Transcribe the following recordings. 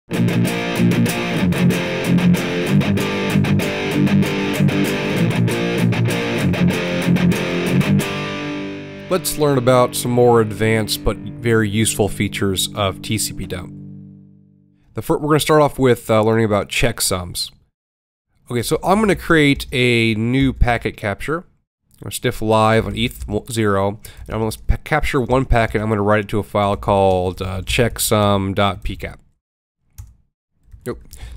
Let's learn about some more advanced but very useful features of Tcpdump. We're going to start off with learning about checksums. Okay, so I'm going to create a new packet capture. I'm going to stiff live on ETH0, and I'm going to capture one packet. I'm going to write it to a file called checksum.pcap.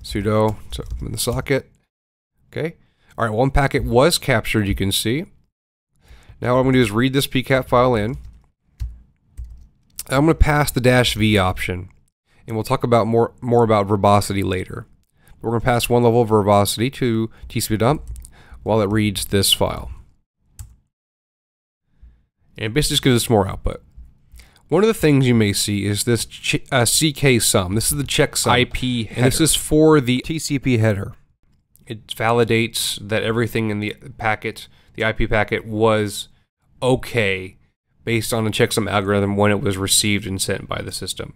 Sudo, so I'm in the socket. Okay, all right, one packet was captured, you can see. Now what I'm going to do is read this pcap file in. I'm going to pass the -v option, and we'll talk about more about verbosity later. We're going to pass one level of verbosity to Tcpdump while it reads this file. And basically just gives us more output. One of the things you may see is this CK_sum. This is the checksum IP header. And this is for the TCP header. It validates that everything in the packet, the IP packet, was okay based on the checksum algorithm when it was received and sent by the system.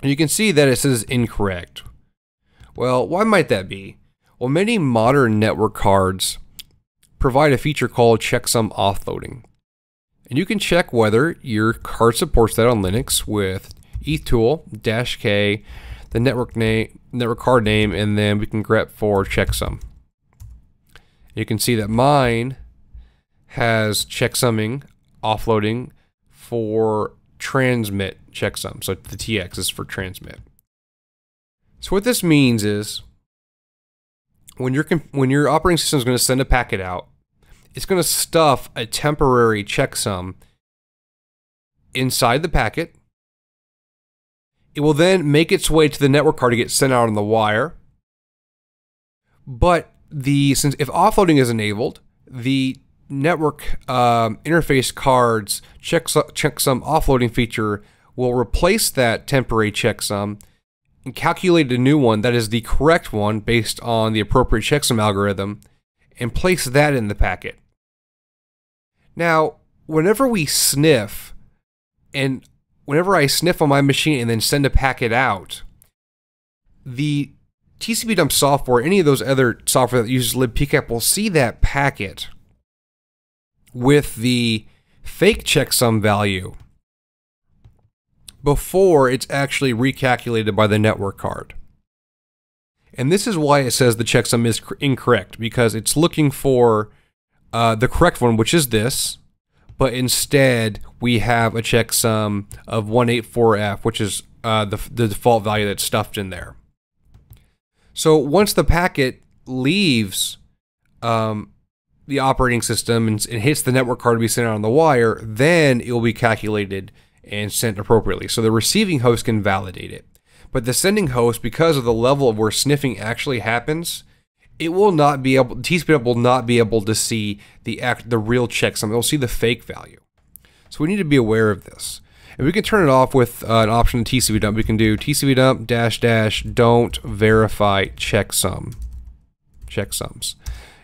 And you can see that it says incorrect. Well, why might that be? Well, many modern network cards provide a feature called checksum offloading. And you can check whether your card supports that on Linux with ethtool -k, the network card name, and then we can grep for checksum. You can see that mine has checksumming offloading for transmit checksum. So the TX is for transmit. So what this means is when your operating system is going to send a packet out, it's going to stuff a temporary checksum inside the packet. It will then make its way to the network card to get sent out on the wire. But since if offloading is enabled, the network interface card's checksum offloading feature will replace that temporary checksum and calculate a new one that is the correct one based on the appropriate checksum algorithm and place that in the packet. Now, whenever we sniff, and whenever I sniff on my machine and then send a packet out, the Tcpdump software, any of those other software that uses libpcap, will see that packet with the fake checksum value before it's actually recalculated by the network card. And this is why it says the checksum is incorrect, because it's looking for the correct one, which is this, but instead we have a checksum of 184F, which is the default value that's stuffed in there. So once the packet leaves the operating system and hits the network card to be sent out on the wire, then it will be calculated and sent appropriately. So the receiving host can validate it. But the sending host, because of the level of where sniffing actually happens, it will not be able, Tcpdump will not be able to see the real checksum. It will see the fake value. So we need to be aware of this. And we can turn it off with an option in Tcpdump. We can do Tcpdump -- don't verify checksums.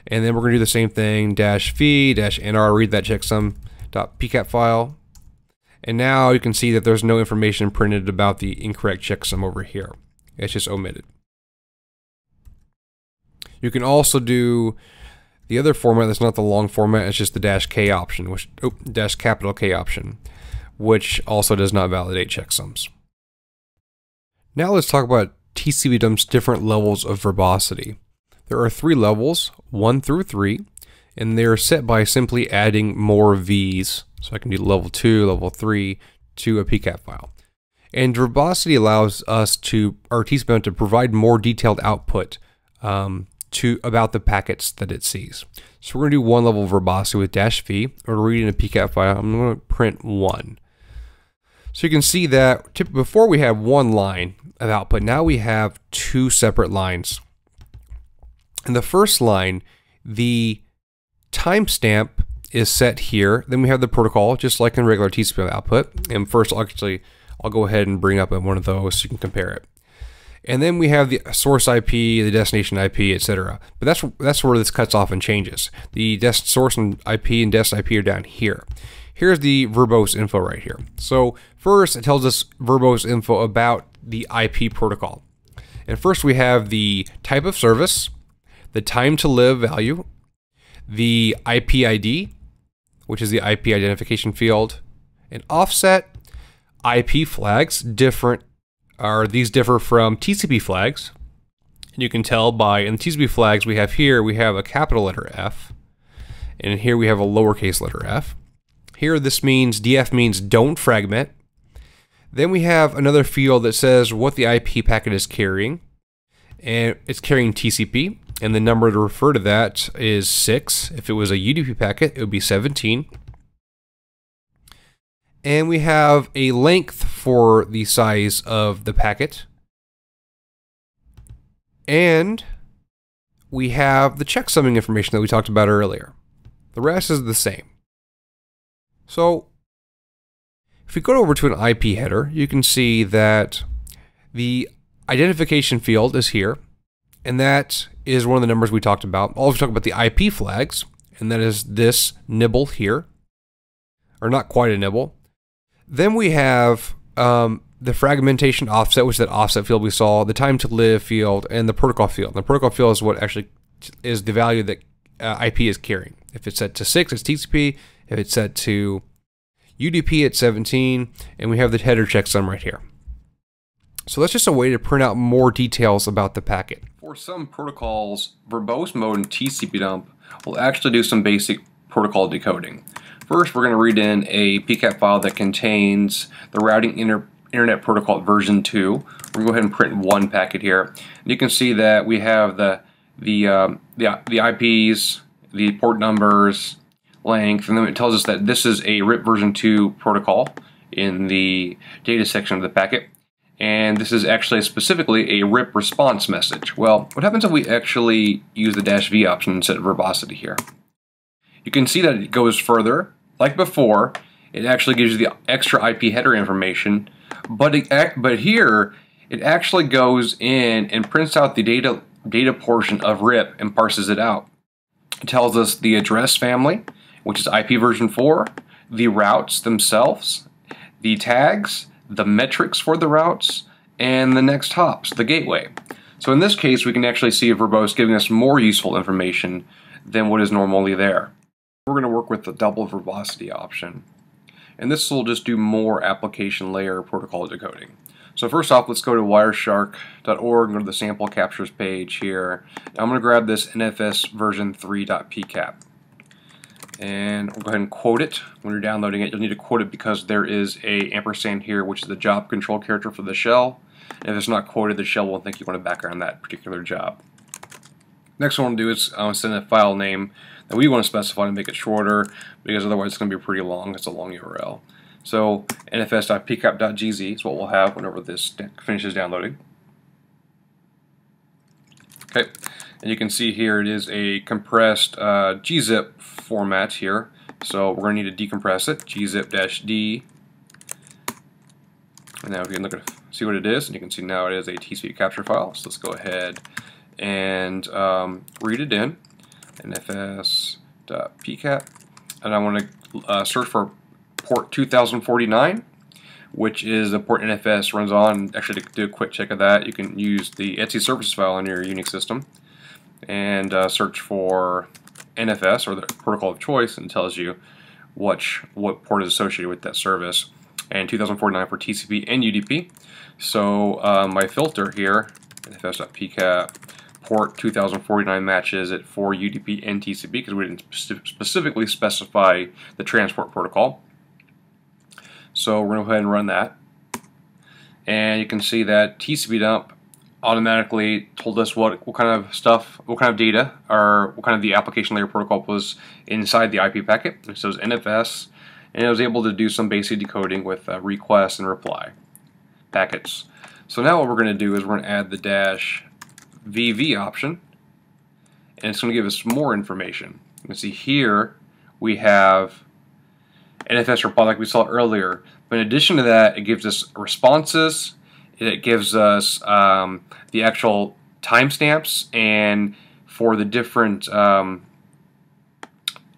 And then we're going to do the same thing, -v -nr, read that checksum.pcap file. And now you can see that there's no information printed about the incorrect checksum over here. It's just omitted. You can also do the other format that's not the long format, it's just the -k option, which -K option, which also does not validate checksums. Now let's talk about Tcpdump's different levels of verbosity. There are 3 levels, 1 through 3, and they're set by simply adding more V's. So I can do level 2, level 3 to a pcap file. And verbosity allows us Tcpdump to provide more detailed output about the packets that it sees. So we're going to do 1 level of verbosity with -v. We're reading a pcap file. I'm going to print 1. So you can see that before we had 1 line of output, now we have 2 separate lines. In the first line, the timestamp is set here. Then we have the protocol, just like in regular Tcpdump output. And first, I'll go ahead and bring up one of those so you can compare it. And then we have the source IP, the destination IP, etc. But that's where this cuts off and changes. The source and IP and destination IP are down here. Here's the verbose info right here. So first, it tells us verbose info about the IP protocol. And first we have the type of service, the time to live value, the IP ID, which is the IP identification field, an offset, IP flags. These differ from TCP flags. And you can tell by, in the TCP flags we have here, we have a capital letter F, and here we have a lowercase letter f. Here this means, DF means don't fragment. Then we have another field that says what the IP packet is carrying, and it's carrying TCP, and the number to refer to that is 6. If it was a UDP packet, it would be 17. And we have a length for the size of the packet. And we have the checksumming information that we talked about earlier. The rest is the same. So if we go over to an IP header, you can see that the identification field is here, and that is one of the numbers we talked about. Also talk about the IP flags, and that is this nibble here, or not quite a nibble. Then we have the fragmentation offset, which is that offset field we saw, the time to live field, and the protocol field. And the protocol field is what actually is the value that IP is carrying. If it's set to 6, it's TCP. If it's set to UDP, it's 17. And we have the header checksum right here. So that's just a way to print out more details about the packet. For some protocols, verbose mode and Tcpdump will actually do some basic protocol decoding. First, we're going to read in a PCAP file that contains the routing internet protocol version 2. We're going to go ahead and print one packet here. And you can see that we have the IPs, the port numbers, length, and then it tells us that this is a RIP version 2 protocol in the data section of the packet. And this is actually specifically a RIP response message. Well, what happens if we actually use the -V option instead of verbosity here? You can see that it goes further. Like before, it actually gives you the extra IP header information, but here it actually goes in and prints out the data portion of RIP and parses it out. It tells us the address family, which is IP version 4, the routes themselves, the tags, the metrics for the routes, and the next hops, the gateway. So in this case, we can actually see verbose giving us more useful information than what is normally there. We're going to work with the double verbosity option, and this will just do more application layer protocol decoding. So first off, let's go to wireshark.org and go to the sample captures page here. Now I'm going to grab this NFS version 3.pcap, and we'll go ahead and quote it. When you're downloading it, you'll need to quote it because there is a ampersand here, which is the job control character for the shell. And if it's not quoted, the shell won't think you want to background that particular job. Next one we'll do is send a file name that we want to specify to make it shorter, because otherwise it's going to be pretty long. It's a long URL. So nfs.pcap.gz is what we'll have whenever this finishes downloading. Okay, and you can see here it is a compressed gzip format here. So we're going to need to decompress it, gzip-d. And now we can look at see what it is, and you can see now it is a TCP capture file. So let's go ahead and read it in. nfs.pcap, and I want to search for port 2049, which is the port NFS runs on. Actually, to do a quick check of that, you can use the etc services file on your Unix system and search for NFS, or the protocol of choice, and it tells you what port is associated with that service, and 2049 for TCP and UDP. So my filter here, nfs.pcap, port 2049 matches it for UDP and TCP because we didn't specifically specify the transport protocol. So we're going to go ahead and run that. And you can see that Tcpdump automatically told us what kind of stuff, what kind of data, or what kind of the application layer protocol was inside the IP packet. So it was NFS, and it was able to do some basic decoding with request and reply packets. So now what we're going to do is we're going to add the -VV option, and it's going to give us more information. You can see here we have NFS reply like we saw earlier, but in addition to that, it gives us responses, it gives us the actual timestamps, and for the different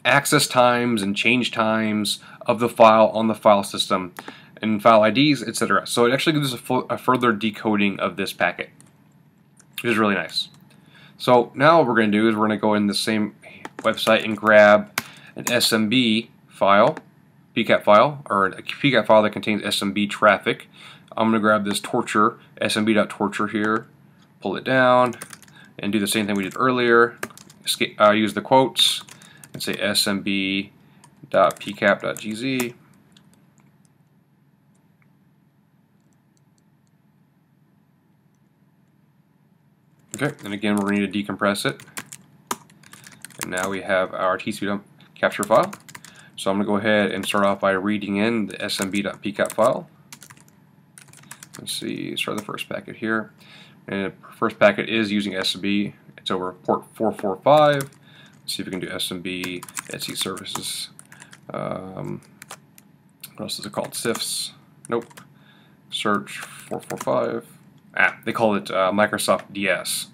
access times and change times of the file on the file system. and file IDs, etc. So it actually gives us a further decoding of this packet, which is really nice. So now what we're going to do is we're going to go in the same website and grab an SMB file, PCAP file, or a PCAP file that contains SMB traffic. I'm going to grab this torture, smb.torture here, pull it down, and do the same thing we did earlier. Use the quotes and say smb.pcap.gz. Okay, and again we're going to need to decompress it. And now we have our Tcpdump capture file. So I'm going to go ahead and start off by reading in the smb.pcap file. Let's see, start the first packet here. And the first packet is using SMB. It's over port 445. Let's see if we can do SMB Etsy services. What else is it called? CIFS. Nope. Search 445. They call it Microsoft DS.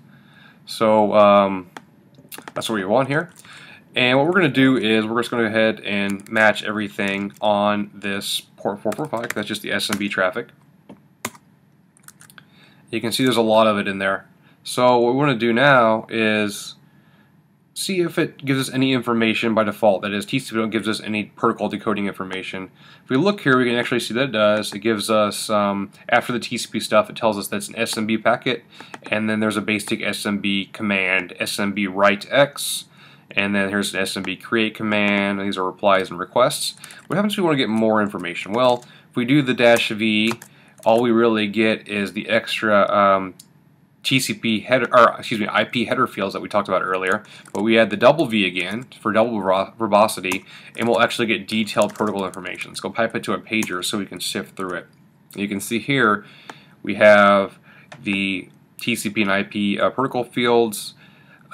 So that's what we want here. And what we're going to do is we're just going to go ahead and match everything on this port 445. That's just the SMB traffic. You can see there's a lot of it in there. So what we want to do now is see if it gives us any information by default. That is, Tcpdump gives us any protocol decoding information. If we look here, we can actually see that it does. It gives us, after the TCP stuff, it tells us that's an SMB packet, and then there's a basic SMB command, SMB write X, and then here's an SMB create command, and these are replies and requests. What happens if we want to get more information? Well, if we do the -v, all we really get is the extra TCP header, or excuse me, IP header fields that we talked about earlier. But we add the V again for double verbosity, and we'll actually get detailed protocol information. Let's go pipe it to a pager so we can sift through it. And you can see here we have the TCP and IP protocol fields.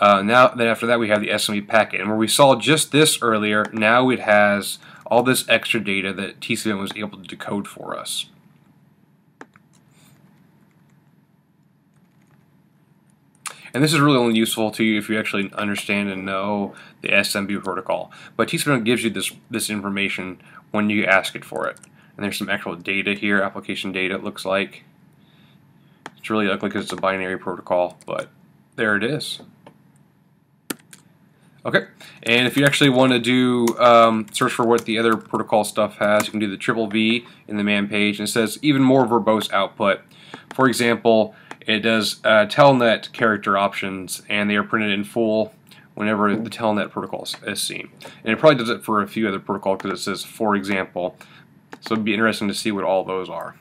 Then after that we have the SMB packet, and where we saw just this earlier, now it has all this extra data that Tcpdump was able to decode for us. And this is really only useful to you if you actually understand and know the SMB protocol. But Tcpdump gives you this information when you ask it for it. And there's some actual data here, application data it looks like. It's really ugly because it's a binary protocol, but there it is. Okay, and if you actually want to do search for what the other protocol stuff has, you can do the V in the man page, and it says even more verbose output. For example, it does telnet character options, and they are printed in full whenever the telnet protocol is seen. And it probably does it for a few other protocols because it says, for example. So it'd be interesting to see what all those are.